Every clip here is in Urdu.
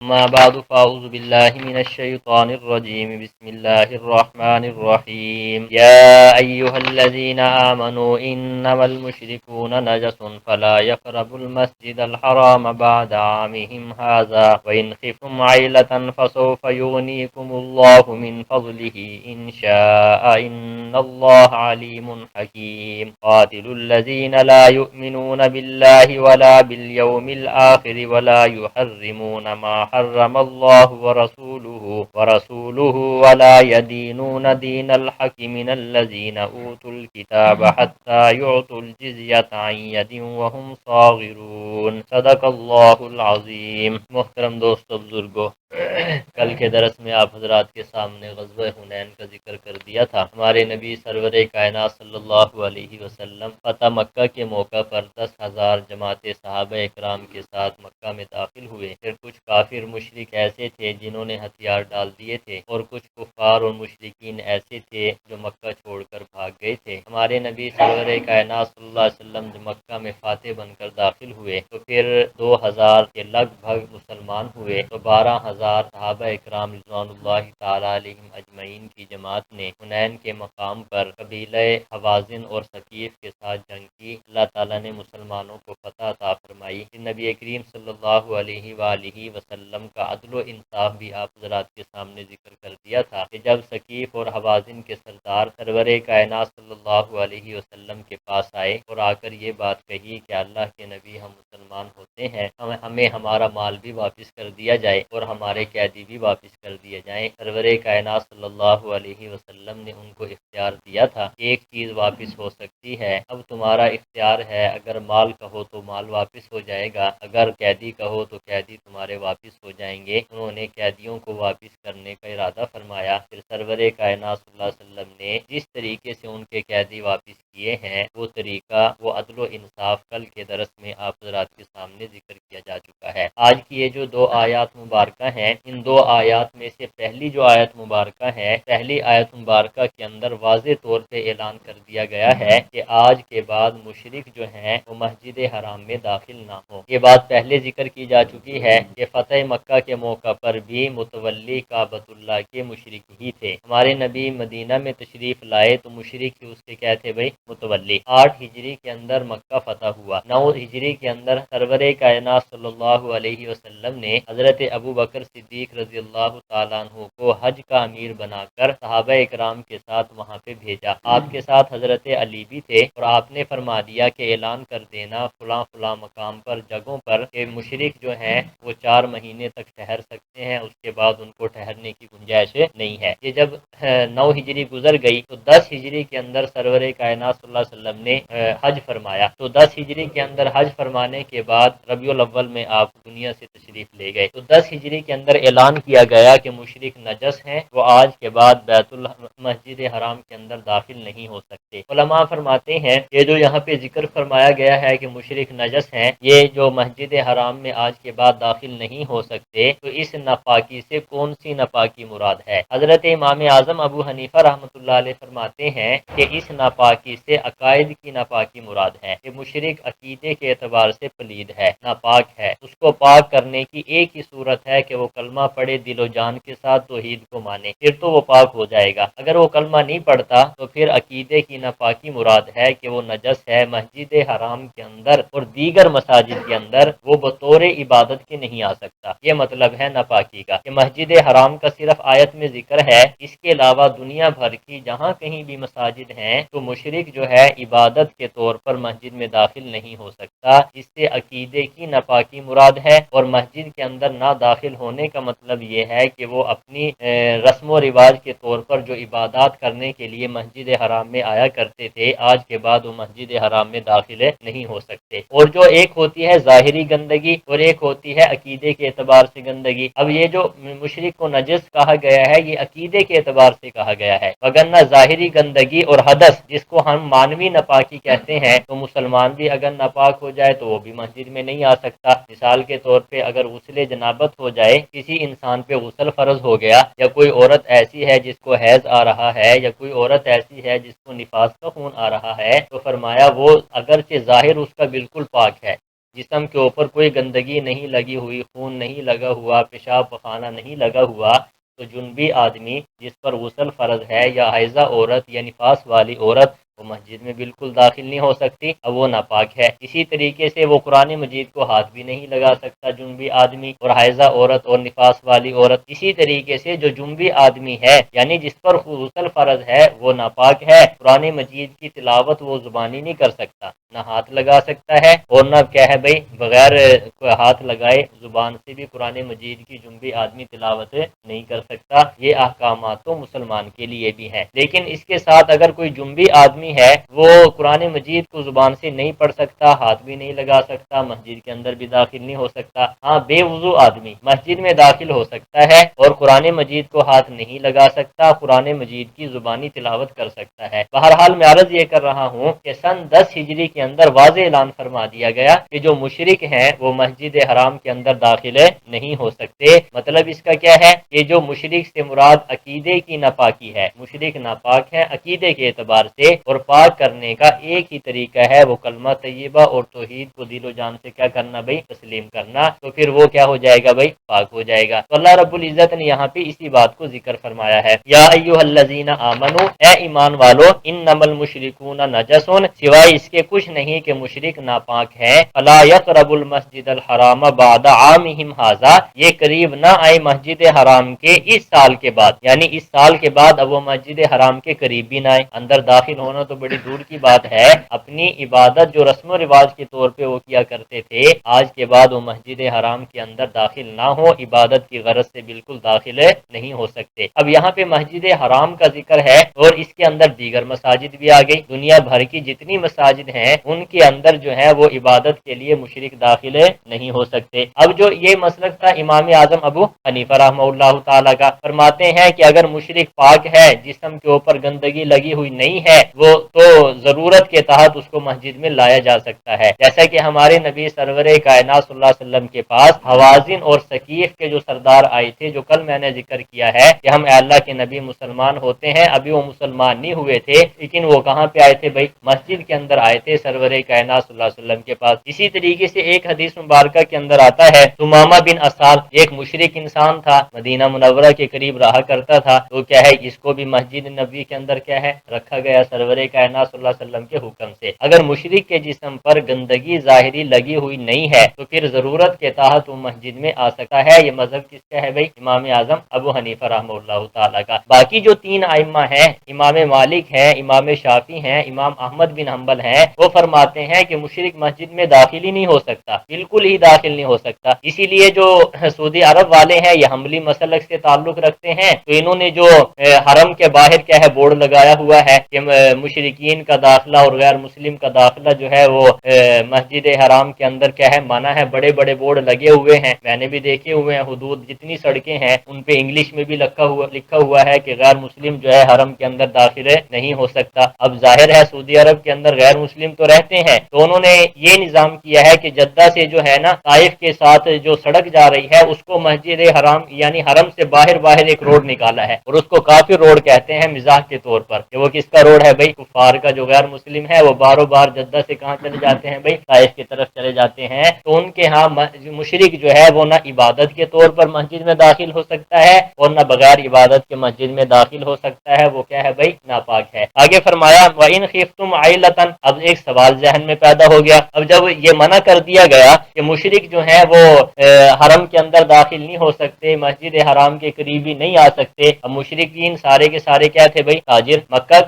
ما بعد فأعوذ بالله من الشيطان الرجيم بسم الله الرحمن الرحيم يا أيها الذين آمنوا إنما المشركون نجس فلا يقربوا المسجد الحرام بعد عامهم هذا وإن خفتم عيلة فسوف يغنيكم الله من فضله إن شاء إن الله عليم حكيم قاتلوا الذين لا يؤمنون بالله ولا باليوم الآخر ولا يحرمون ما حرم الله ورسوله ولا يدينون دين الحق من الذين أوتوا الكتاب حتى يعطوا الجزية عن يد وهم صاغرون صدق اللہ العظیم۔ محترم دوستو بزرگو، کل کے درس میں آپ حضرات کے سامنے غزوہ حنین کا ذکر کر دیا تھا۔ ہمارے نبی سرور کائنات صلی اللہ علیہ وسلم فتح مکہ کے موقع پر 10,000 جماعت صحابہ اکرام کے ساتھ مکہ میں داخل ہوئے۔ پھر کچھ کافر مشرک ایسے تھے جنہوں نے ہتھیار ڈال دیے تھے، اور کچھ کفار اور مشرکین ایسے تھے جو مکہ چھوڑ کر بھاگ گئے تھے۔ ہمارے نبی سرور کائنات صلی اللہ علیہ وسلم جو مکہ میں فاتح بن کر داخل ہوئے تو پھر 2,000 کے لگ بھگ مسلمان ہوئے، تو 12,000 صحابہ اکرام رضوان اللہ تعالی علیہم اجمعین کی جماعت نے حنین کے مقام پر قبیلہ حوازن اور ثقیف کے ساتھ جنگ کی۔ اللہ تعالیٰ نے مسلمانوں کو فتح عطا فرمائی۔ نبی کریم صلی اللہ علیہ وآلہ وسلم کا عدل و انصاف بھی آپ حضرات کے سامنے ذکر کر دیا تھا کہ جب ثقیف اور حوازن کے سردار سرور کائنات صلی اللہ علیہ وسلم کے پاس آئے اور آ کر یہ بات کہی کہ اللہ کے نبی ہم مسلمان ہوتے ہیں، ہمیں ہمارا مال بھی واپس کر دیا جائے اور ہمارے قیدی بھی واپس کر دیے جائیں۔ سرور کائنات صلی اللہ علیہ وسلم نے ان کو اختیار دیا تھا، ایک چیز واپس ہو سکتی ہے، اب تمہارا اختیار ہے، اگر مال کہو تو مال واپس ہو جائے گا، اگر قیدی کہو تو قیدی تمہارے واپس ہو جائیں گے۔ انہوں نے قیدیوں کو واپس کرنے کا ارادہ فرمایا۔ پھر سرور کائنات صلی اللہ علیہ وسلم نے جس طریقے سے ان کے قیدی واپس کیے ہیں وہ طریقہ، وہ عدل و انصاف کل کے درس میں آپ حضرات کے سامنے ذکر کیا جا چکا ہے۔ آج کی یہ جو 2 آیات مبارکہ ہیں، ان 2 آیات میں سے پہلی جو آیت مبارکہ ہے، پہلی آیت مبارکہ کے اندر واضح طور پہ اعلان کر دیا گیا ہے کہ آج کے بعد مشرک جو ہیں وہ مسجد حرام میں داخل نہ ہو۔ یہ بات پہلے ذکر کی جا چکی ہے کہ فتح مکہ کے موقع پر بھی متولی کعبۃ اللہ کے مشرک ہی تھے۔ ہمارے نبی مدینہ میں تشریف لائے تو مشرک ہی اس کے کیا تھے بھائی؟ متولی۔ 8 ہجری کے اندر مکہ فتح ہوا، 9 ہجری کے اندر سرور کائنات صلی اللہ علیہ وسلم نے حضرت ابو بکر صدیق رضی اللہ تعالیٰ عنہ کو حج کا امیر بنا کر صحابہ اکرام کے ساتھ وہاں پہ بھیجا۔ آپ کے ساتھ حضرت علی بھی تھے، اور آپ نے فرما دیا کہ اعلان کر دینا فلاں فلاں مقام پر، جگہوں پر، کہ مشرک جو ہیں وہ 4 مہینے تک ٹھہر سکتے ہیں، اس کے بعد ان کو ٹھہرنے کی گنجائش نہیں ہے۔ یہ جب 9 ہجری گزر گئی تو 10 ہجری کے اندر سرور کائنات صلی اللہ علیہ وسلم نے حج فرمایا۔ تو 10 ہجری کے اندر حج فرمانے کے بعد ربیع الاول میں آپ دنیا سے تشریف لے گئے۔ تو 10 ہجری کے اندر اعلان کیا گیا کہ مشرک نجس ہیں، وہ آج کے بعد مسجد حرام کے اندر داخل نہیں ہو سکتے۔ علماء فرماتے ہیں یہ جو یہاں پہ ذکر فرمایا گیا ہے کہ مشرک نجس ہیں، یہ جو مسجد حرام میں آج کے بعد داخل نہیں ہو سکتے، تو اس ناپاکی سے کون سی ناپاکی مراد ہے؟ حضرت امام اعظم ابو حنیفہ رحمۃ اللہ علیہ فرماتے ہیں کہ اس ناپاکی سے عقائد کی ناپاکی مراد ہے، کہ مشرک عقیدے کے اعتبار سے پلید ہے، ناپاک ہے۔ اس کو پاک کرنے کی ایک ہی صورت ہے کہ وہ کلمہ پڑھے دل و جان کے ساتھ، توحید کو مانے، پھر تو وہ پاک ہو جائے گا۔ اگر وہ کلمہ نہیں پڑھتا تو پھر عقیدے کی ناپاکی مراد ہے کہ وہ نجس ہے، مسجد حرام کے اندر اور دیگر مساجد کے اندر وہ بطور عبادت کے نہیں آ سکتا۔ یہ مطلب ہے ناپاکی کا، کہ مسجد حرام کا صرف آیت میں ذکر ہے، اس کے علاوہ دنیا بھر کی جہاں کہیں بھی مساجد ہیں تو مشرک جو ہے عبادت کے طور پر مسجد میں داخل نہیں ہو سکتا۔ اس سے عقیدے کی ناپاکی مراد ہے، اور مسجد کے اندر نہ داخل ہونے کا مطلب یہ ہے کہ وہ اپنی رسم و رواج کے طور پر جو عبادات کرنے کے لیے مسجد حرام میں آیا کرتے تھے، آج کے بعد وہ مسجد حرام میں داخل نہیں ہو سکتے۔ اور جو ایک ہوتی ہے ظاہری گندگی اور ایک ہوتی ہے عقیدے کے اعتبار سے گندگی۔ اب یہ جو مشرک کو نجس کہا گیا ہے یہ عقیدے کے اعتبار سے کہا گیا ہے، وگرنہ ظاہری گندگی اور حدث جس کو ہم مانوی ناپاکی کہتے ہیں، تو مسلمان بھی اگر ناپاک ہو جائے تو وہ بھی مسجد میں نہیں آ سکتا۔ مثال کے طور پہ اگر غسل جنابت ہو جائے، کسی انسان پہ غسل فرض ہو گیا، یا کوئی عورت ایسی ہے جس کو حیض آ رہا ہے، یا کوئی عورت ایسی ہے جس کو نفاس کا خون آ رہا ہے، تو فرمایا وہ اگرچہ ظاہر اس کا بالکل پاک ہے، جسم کے اوپر کوئی گندگی نہیں لگی ہوئی، خون نہیں لگا ہوا، پیشاب پخانہ نہیں لگا ہوا، تو جنبی آدمی جس پر غسل فرض ہے یا حائضہ عورت یا نفاس والی عورت وہ مسجد میں بالکل داخل نہیں ہو سکتی، اب وہ ناپاک ہے۔ اسی طریقے سے وہ قرآن مجید کو ہاتھ بھی نہیں لگا سکتا جنبی آدمی اور حائضہ عورت اور نفاس والی عورت۔ اسی طریقے سے جو جنبی آدمی ہے یعنی جس پر غسل فرض ہے وہ ناپاک ہے، قرآن مجید کی تلاوت وہ زبانی نہیں کر سکتا، نہ ہاتھ لگا سکتا ہے اور نہ کیا ہے بھائی بغیر ہاتھ لگائے زبان سے بھی قرآن مجید کی جنبی آدمی تلاوت نہیں کر سکتا۔ یہ احکامات تو مسلمان کے لیے بھی ہیں، لیکن اس کے ساتھ اگر کوئی جنبی آدمی ہے وہ قرآن مجید کو زبان سے نہیں پڑھ سکتا، ہاتھ بھی نہیں لگا سکتا، مسجد کے اندر بھی داخل نہیں ہو سکتا۔ ہاں بے وضو آدمی مسجد میں داخل ہو سکتا ہے اور قرآن مجید کو ہاتھ نہیں لگا سکتا، قرآن مجید کی زبانی تلاوت کر سکتا ہے۔ بہرحال میں عرض یہ کر رہا ہوں کہ سن 10 ہجری کے اندر واضح اعلان فرما دیا گیا کہ جو مشرک ہیں وہ مسجد حرام کے اندر داخل نہیں ہو سکتے۔ مطلب اس کا کیا ہے کہ جو مشرک سے مراد عقیدے کی ناپاکی ہے، مشرک ناپاک ہے عقیدے کے اعتبار سے، اور پاک کرنے کا ایک ہی طریقہ ہے وہ کلمہ طیبہ اور توحید کو دل و جان سے کیا کرنا بھائی تسلیم کرنا، تو پھر وہ کیا ہو جائے گا بھائی پاک ہو جائے گا۔ تو اللہ رب العزت نے یہاں پہ اسی بات کو ذکر فرمایا ہے، یا ایھا الذین آمنو، اے ایمان والو، انما المشرکون نجس، سوائے اس کے کچھ نہیں کہ مشرک ناپاک ہیں، فلا یقربوا المسجد الحرام بعد عامہم ھذا، یہ قریب نہ آئے مسجد حرام کے اس سال کے بعد، یعنی اس سال کے بعد اب وہ مسجد حرام کے قریب بھی نہ آئے۔ اندر داخل ہونا تو بڑی دور کی بات ہے، اپنی عبادت جو رسم و رواج کے طور پہ وہ کیا کرتے تھے، آج کے بعد وہ مسجد حرام کے اندر داخل نہ ہو، عبادت کی غرض سے بالکل داخل نہیں ہو سکتے۔ اب یہاں پہ مسجد حرام کا ذکر ہے اور اس کے اندر دیگر مساجد بھی آ گئی، دنیا بھر کی جتنی مساجد ہیں ان کے اندر جو ہے وہ عبادت کے لیے مشرک داخل نہیں ہو سکتے۔ اب جو یہ مسلک تھا امام اعظم ابو حنیفہ رحمہ اللہ تعالیٰ کا، فرماتے ہیں کہ اگر مشرک پاک ہے، جسم کے اوپر گندگی لگی ہوئی نہیں ہے، وہ تو ضرورت کے تحت اس کو مسجد میں لایا جا سکتا ہے، جیسا کہ ہمارے نبی سرور کائنات صلی اللہ علیہ وسلم کے پاس حوازن اور ثقیف کے جو سردار آئے تھے، جو کل میں نے ذکر کیا ہے کہ ہم اللہ کے نبی مسلمان ہوتے ہیں، ابھی وہ مسلمان نہیں ہوئے تھے، لیکن وہ کہاں پہ آئے تھے بھائی مسجد کے اندر آئے تھے سرور کائنات صلی اللہ علیہ وسلم کے پاس۔ اسی طریقے سے ایک حدیث مبارکہ کے اندر آتا ہے ثمامہ بن اسال ایک مشرک انسان تھا، مدینہ منورہ کے قریب رہا کرتا تھا، تو کیا ہے اس کو بھی مسجد نبوی کے اندر کیا ہے رکھا گیا سرور کائنات صلی اللہ علیہ وسلم کے حکم سے۔ اگر مشرک کے جسم پر گندگی ظاہری لگی ہوئی نہیں ہے تو پھر ضرورت کے تحت وہ مسجد میں آ سکتا ہے۔ یہ مذہب کس کا ہے بھائی امام اعظم ابو حنیفہ رحمہ اللہ تعالیٰ کا۔ باقی جو تین ائمہ ہیں، امام مالک ہیں، امام شافعی ہیں، امام احمد بن حنبل ہیں، وہ فرماتے ہیں کہ مشرک مسجد میں داخل ہی نہیں ہو سکتا، بالکل ہی داخل نہیں ہو سکتا۔ اسی لیے جو سعودی عرب والے ہیں یہ حنبلی مسلک سے تعلق رکھتے ہیں، تو انہوں نے جو حرم کے باہر کیا ہے بورڈ لگایا ہوا ہے کہ مشرکین کا داخلہ اور غیر مسلم کا داخلہ جو ہے وہ مسجد حرام کے اندر کیا ہے منع ہے، بڑے بڑے بورڈ لگے ہوئے ہیں، میں نے بھی دیکھے ہوئے ہیں، حدود جتنی سڑکیں ہیں ان پہ انگلش میں بھی لکھا ہوا ہے کہ غیر مسلم جو ہے حرم کے اندر داخل نہیں ہو سکتا۔ اب ظاہر ہے سعودی عرب کے اندر غیر مسلم تو رہتے ہیں، تو انہوں نے یہ نظام کیا ہے کہ جدہ سے جو ہے نا طائف کے ساتھ جو سڑک جا رہی ہے اس کو مسجد حرام یعنی حرم سے باہر ایک روڈ نکالا ہے اور اس کو کافر روڈ کہتے ہیں مزاح کے طور پر، کہ وہ کس کا روڈ ہے بھائی کفار کا، جو غیر مسلم ہے وہ باروں بار جدہ سے کہاں چلے جاتے ہیں بھائی طائف کی طرف چلے جاتے ہیں، تو ان کے ہاں مشرک جو ہے وہ نہ عبادت کے طور پر مسجد میں داخل ہو سکتا ہے اور نہ بغیر عبادت کے مسجد میں داخل ہو سکتا ہے، وہ کیا ہے بھائی ناپاک ہے۔ آگے فرمایا وَإِنْ خِفْتُمْ عَيْلَةً، اب ایک سوال ذہن میں پیدا ہو گیا، اب جب یہ منع کر دیا گیا کہ مشرک جو ہے وہ حرم کے اندر داخل نہیں ہو سکتے، مسجد حرام کے قریب ہی نہیں آ سکتے، اب مشرکین سارے کے سارے کیا تھے بھائی تاجر، مکہ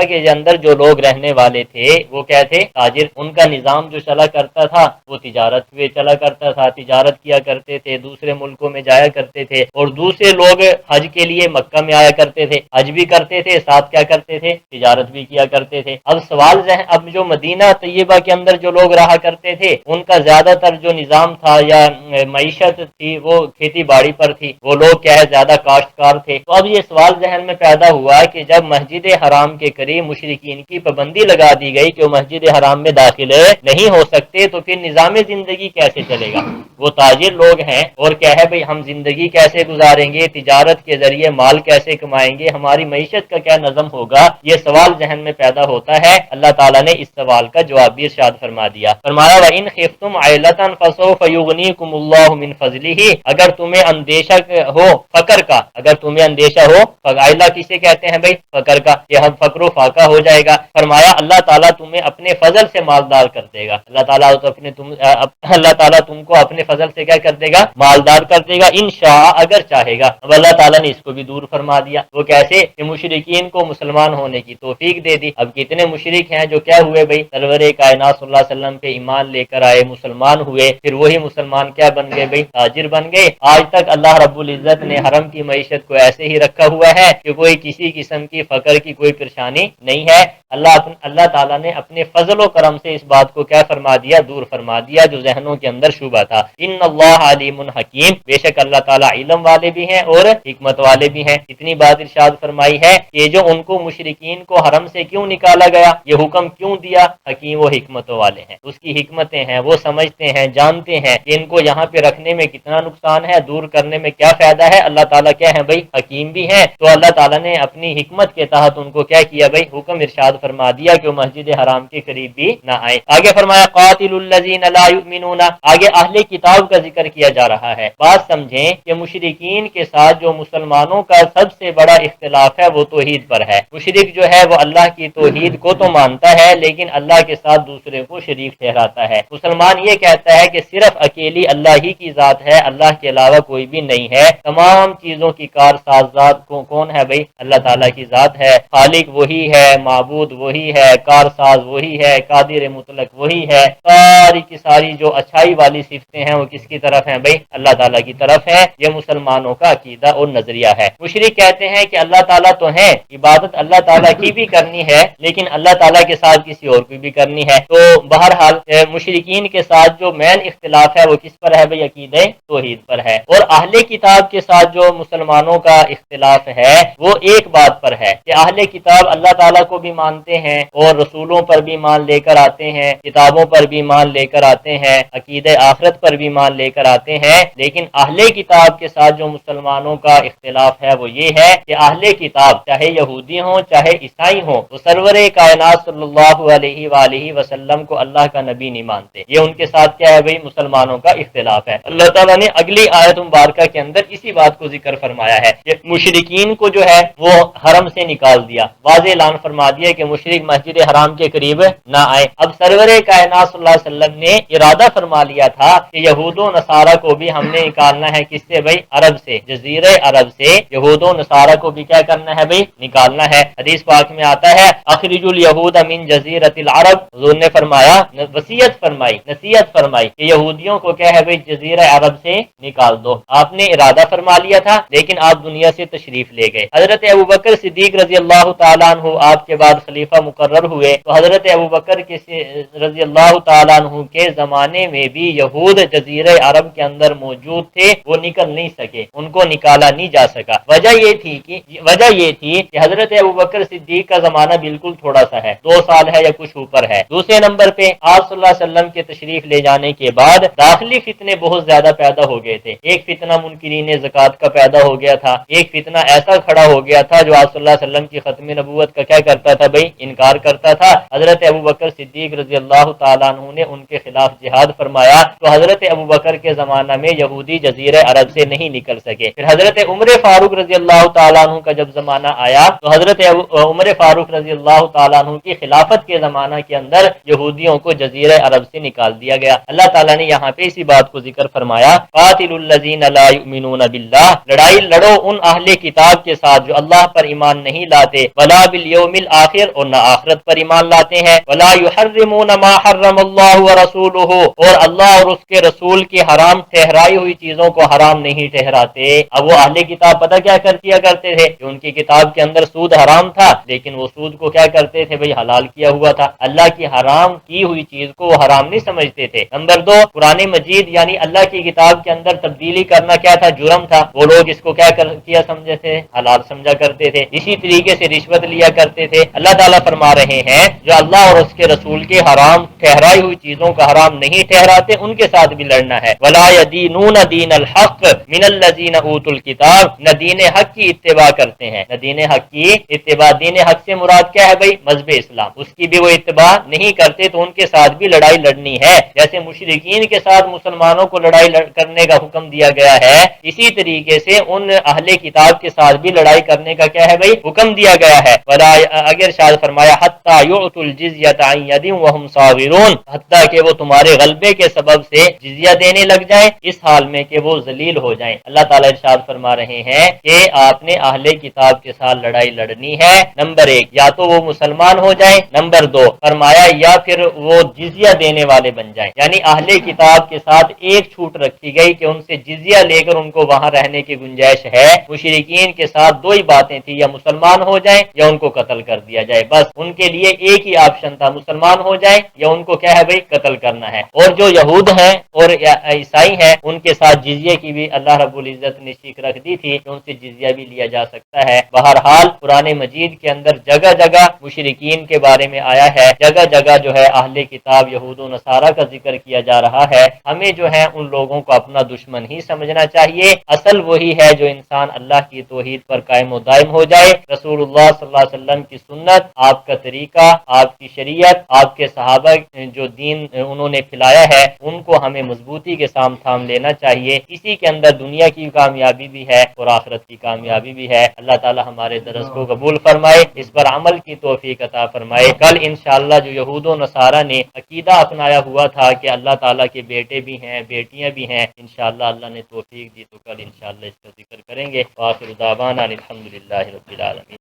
کے اندر جو لوگ رہنے والے تھے وہ کیا تھے تاجر، ان کا نظام جو چلا کرتا تھا وہ تجارت میں چلا کرتا تھا، تجارت کیا کرتے تھے، دوسرے ملکوں میں جایا کرتے تھے، اور دوسرے لوگ حج کے لیے مکہ میں آیا کرتے تھے، حج بھی کرتے تھے ساتھ کیا کرتے تھے تجارت بھی کیا کرتے تھے۔ اب سوال اب جو مدینہ طیبہ کے اندر جو لوگ رہا کرتے تھے ان کا زیادہ تر جو نظام تھا یا معیشت تھی وہ کھیتی باڑی پر تھی، وہ لوگ کیا ہے زیادہ کاشتکار تھے، تو اب یہ سوال ذہن میں پیدا ہوا کہ جب مسجد حرام کے قریب مشرکین کی پابندی لگا دی گئی کہ وہ مسجد حرام میں داخل نہیں ہو سکتے، تو پھر نظام زندگی کیسے چلے گا؟ وہ تاجر لوگ ہیں اور کیا ہے بھئی ہم زندگی کیسے گزاریں گے، تجارت کے ذریعے مال کیسے کمائیں گے، ہماری معیشت کا کیا نظم ہوگا، یہ سوال ذہن میں پیدا ہوتا ہے۔ اللہ تعالیٰ نے اس سوال کا جواب بھی ارشاد فرما دیا، فرمایا وَإِنْ خِفْتُمْ عَيْلَةً فَسَوْفَ يُغْنِيكُمُ اللَّهُ مِنْ فَضْلِهِ، اگر تمہیں اندیشہ ہو فقر کا، اگر تمہیں اندیشہ ہو، عائلہ کسے کہتے ہیں بھئی؟ فقر کا، یہ ہم فقر و فاقہ ہو جائے گا، فرمایا اللہ تعالیٰ تمہیں اپنے فضل سے مالدار کر دے گا، اللہ تعالیٰ تم کو اپنے فضل سے کیا کر دے گا؟ مالدار کر دے گا، انشاء اگر چاہے گا۔ اب اللہ تعالیٰ نے اس کو بھی دور فرما دیا، وہ کیسے کہ مشرکین کو مسلمان ہونے کی توفیق دے دی۔ اب کتنے مشرک ہیں جو کیا ہوئے بھئی؟ سرور کائنات صلی اللہ علیہ وسلم پہ ایمان لے کر آئے، مسلمان ہوئے، پھر وہی مسلمان کیا بن گئے بھئی؟ تاجر بن گئے۔ آج تک اللہ رب العزت نے حرم کی معیشت کو ایسے ہی رکھا ہوا ہے کہ کوئی کسی قسم کی فقر کی کوئی پریشانی نہیں ہے۔ اللہ تعالیٰ نے اپنے فضل و کرم سے اس بات کو کیا فرما دیا؟ دور فرما دیا جو ذہنوں کے اندر شبہ تھا۔ ان اللہ علیم حکیم، بے شک اللہ تعالیٰ علم والے بھی ہیں اور حکمت والے بھی ہیں۔ اتنی بات ارشاد فرمائی ہے کہ جو ان کو مشرکین کو حرم سے کیوں نکالا گیا، یہ حکم کیوں دیا، حکیم و حکمت والے ہیں، اس کی حکمتیں ہیں، وہ سمجھتے ہیں، جانتے ہیں کہ ان کو یہاں پہ رکھنے میں کتنا نقصان ہے، دور کرنے میں کیا فائدہ ہے۔ اللہ تعالیٰ کیا ہے بھائی؟ حکیم بھی ہیں، تو اللہ تعالیٰ نے اپنی حکمت کے تحت ان کو کیا کیا بھائی؟ حکم ارشاد فرما دیا کہ وہ مسجد حرام کے قریب بھی نہ آئے۔ آگے فرمایا قاتل الذین لا یؤمنون، آگے اہل کتاب کا ذکر کیا جا رہا ہے۔ بات سمجھیں کہ مشرکین کے ساتھ جو مسلمانوں کا سب سے بڑا اختلاف ہے وہ توحید پر ہے۔ مشرک جو ہے وہ اللہ کی توحید کو تو مانتا ہے لیکن اللہ کے ساتھ دوسرے کو شریک ٹھہراتا ہے۔ مسلمان یہ کہتا ہے کہ صرف اکیلی اللہ ہی کی ذات ہے، اللہ کے علاوہ کوئی بھی نہیں ہے، تمام چیزوں کی کار ساز ذات کون ہے بھائی؟ اللہ تعالیٰ کی ذات ہے، خالق وہی ہے، معبود وہی ہے، کار ساز وہی ہے، قادر مطلق وہی ہے، ساری کی ساری جو اچھائی والی صفتیں ہیں وہ کس کی طرف ہیں بھائی؟ اللہ تعالیٰ کی طرف ہے۔ یہ مسلمانوں کا عقیدہ اور نظریہ ہے۔ مشرک کہتے ہیں کہ اللہ تعالیٰ تو ہے، عبادت اللہ تعالیٰ کی بھی کرنی ہے لیکن اللہ تعالیٰ کے ساتھ کسی اور کی بھی کرنی ہے۔ تو بہرحال مشرکین کے ساتھ جو مین اختلاف ہے وہ کس پر ہے بھائی؟ عقیدہ توحید پر ہے۔ اور اہل کتاب کے ساتھ جو مسلمانوں کا اختلاف ہے وہ ایک بات پر ہے کہ اہل کتاب اللہ تعالیٰ کو بھی مانتے ہیں اور رسولوں پر بھی مان لے کر آتے ہیں، کتابوں پر بھی مان لے کر آتے ہیں، عقیدہ آخرت پر بھی مان لے کر آتے ہیں، لیکن اہل کتاب کے ساتھ جو مسلمانوں کا اختلاف ہے وہ یہ ہے کہ اہل کتاب چاہے یہودی ہوں چاہے عیسائی ہوں وہ سرور کائنات صلی اللہ علیہ وآلہ وسلم کو اللہ کا نبی نہیں مانتے۔ یہ ان کے ساتھ کیا ہے بھائی؟ مسلمانوں کا اختلاف ہے۔ اللہ تعالیٰ نے اگلی آیت مبارکہ کے اندر اسی بات کو ذکر فرمایا ہے کہ مشرکین کو جو ہے وہ حرم سے نکال دیا، واضح اعلان فرما دیا کہ مشرک مسجد حرام کے قریب نہ آئے۔ اب سرور کائنات صلی اللہ علیہ وسلم نے ارادہ فرما لیا تھا کہ یہود و نصارہ کو بھی ہم نے نکالنا ہے، کس سے بھائی؟ عرب سے، جزیرہ عرب سے یہود و نصارہ کو بھی کیا کرنا ہے بھائی؟ نکالنا ہے۔ حدیث پاک میں آتا ہے اخرج الیہود من جزیرۃ العرب، حضور نے فرمایا، وصیت فرمائی، نصیحت فرمائی کہ یہودیوں کو کیا ہے بھائی؟ جزیرہ عرب سے نکال دو۔ آپ نے ارادہ فرما لیا تھا لیکن آپ دنیا سے تشریف لے گئے۔ حضرت ابوبکر صدیق رضی اللہ تعالیٰ عنہ آپ کے بعد خلیفہ مقرر ہوئے تو حضرت ابوبکر رضی اللہ تعالیٰ عنہ کے زمانے میں بھی یہود جزیرہ عرب کے اندر موجود تھے، وہ نکل نہیں سکے، ان کو نکالا نہیں جا سکا۔ وجہ یہ تھی کہ حضرت ابوبکر صدیق کا زمانہ بالکل تھوڑا سا ہے، 2 سال ہے یا کچھ اوپر ہے۔ دوسرے نمبر پہ آپ صلی اللہ علیہ وسلم کے تشریف لے جانے کے بعد داخلی فتنے بہت زیادہ پیدا ہو گئے تھے۔ ایک فتنہ منکرین زکوٰۃ کا پیدا ہو گیا تھا، ایک فتنہ ایسا کھڑا ہو گیا تھا جو آپ صلی اللہ علیہ وسلم کی ختم نبوت کا کیا کرتا تھا بھائی؟ انکار کرتا تھا۔ حضرت ابوبکر صدیق رضی اللہ تعالیٰ عنہ نے ان کے خلاف جہاد فرمایا تو حضرت ابوبکر کے زمانہ میں یہودی جزیرہ عرب سے نہیں نکل سکے۔ پھر حضرت عمر فاروق رضی اللہ تعالیٰ عنہ کا جب زمانہ آیا تو حضرت عمر فاروق رضی اللہ تعالیٰ عنہ کی خلافت کے زمانہ کے اندر یہودیوں کو جزیرہ عرب سے نکال دیا گیا۔ اللہ تعالیٰ نے یہاں پہ اسی بات کو ذکر فرمایا قاتل الذین لا یؤمنون باللہ، لڑائی لڑو ان اہل کتاب کے ساتھ جو اللہ پر ایمان نہیں لاتے، ولا بالیوم الآخر، اور نہ آخرت پر ایمان لاتے ہیں، ولا یحرمون ما حرم اللہ ورسولہ، اور اللہ اور اس کے رسول کی حرام ٹھہرائی ہوئی چیزوں کو حرام نہیں ٹھہراتے۔ اب وہ اہل کتاب پتہ کیا کیا کرتے تھے کہ ان کی کتاب کے اندر سود حرام تھا لیکن وہ سود کو کیا کرتے تھے بھئی؟ حلال کیا ہوا تھا۔ اللہ کی حرام کی ہوئی چیز کو وہ حرام نہیں سمجھتے تھے۔ نمبر 2، قرآن مجید یعنی اللہ کی کتاب کے اندر تبدیلی کرنا کیا تھا؟ جرم تھا۔ وہ لوگ اس کو کیا سمجھتے تھے؟ حلال سمجھا کرتے تھے۔ اسی طریقے سے رشوت لیا کرتے کرتے تھے. اللہ تعالیٰ فرما رہے ہیں جو اللہ اور اس کے رسول کے حرام ٹھہرائی ہوئی چیزوں کا حرام نہیں ٹھہراتے ان کے ساتھ بھی لڑنا ہے. ولا يدينون دين الحق من الذين اوتوا الكتاب، نہ دین حق کی اتباع کرتے ہیں، نہ دین حق کی اتباع. دین حق سے مراد کیا ہے بھائی؟ مذہب اسلام. اس کی بھی وہ اتباع نہیں کرتے تو ان کے ساتھ بھی لڑائی لڑنی ہے. جیسے مشرکین کے ساتھ مسلمانوں کو لڑائی کرنے کا حکم دیا گیا ہے، اسی طریقے سے ان اہل کتاب کے ساتھ بھی لڑائی کرنے کا کیا ہے بھائی؟ حکم دیا گیا ہے. ولا اگر شاید فرمایا حتی یعطوا الجزیۃ عن ید وهم صاغرون، حتیٰ کہ وہ تمہارے غلبے کے سبب سے جزیہ دینے لگ جائیں اس حال میں کہ وہ ذلیل ہو جائیں. اللہ تعالیٰ ارشاد فرما رہے ہیں کہ آپ نے اہل کتاب کے ساتھ لڑائی لڑنی ہے. نمبر ایک، یا تو وہ مسلمان ہو جائیں. نمبر دو فرمایا یا پھر وہ جزیہ دینے والے بن جائیں. یعنی اہل کتاب کے ساتھ ایک چھوٹ رکھی گئی کہ ان سے جزیہ لے کر ان کو وہاں رہنے کی گنجائش ہے. مشرکین کے ساتھ دو ہی باتیں تھی، یا مسلمان ہو جائیں یا ان کو قتل کر دیا جائے. بس ان کے لیے ایک ہی آپشن تھا، مسلمان ہو جائیں یا ان کو کیا ہے بھائی؟ قتل کرنا ہے. اور جو یہود ہیں اور عیسائی ہیں ان کے ساتھ جزیے کی بھی اللہ رب العزت نے شیک رکھ دی تھی کہ ان سے جزیہ بھی لیا جا سکتا ہے. بہرحال قرآن مجید کے اندر جگہ جگہ مشرکین کے بارے میں آیا ہے، جگہ جگہ جو ہے اہل کتاب یہود و نصارہ کا ذکر کیا جا رہا ہے. ہمیں جو ہے ان لوگوں کو اپنا دشمن ہی سمجھنا چاہیے. اصل وہی ہے جو انسان اللہ کی توحید پر قائم و دائم ہو جائے. رسول اللہ صلی اللہ علیہ وسلم کی سنت، آپ کا طریقہ، آپ کی شریعت، آپ کے صحابہ جو دین انہوں نے پھیلایا ہے ان کو ہمیں مضبوطی کے ساتھ تھام لینا چاہیے. اسی کے اندر دنیا کی کامیابی بھی ہے اور آخرت کی کامیابی بھی ہے. اللہ تعالی ہمارے درس کو قبول فرمائے، اس پر عمل کی توفیق عطا فرمائے. کل انشاءاللہ جو یہود و نصارہ نے عقیدہ اپنایا ہوا تھا کہ اللہ تعالیٰ کے بیٹے بھی ہیں بیٹیاں بھی ہیں، انشاءاللہ اللہ نے توفیق دی تو کل انشاءاللہ اس کا ذکر کریں گے. وآخر دعوانا الحمدللہ رب العالمین.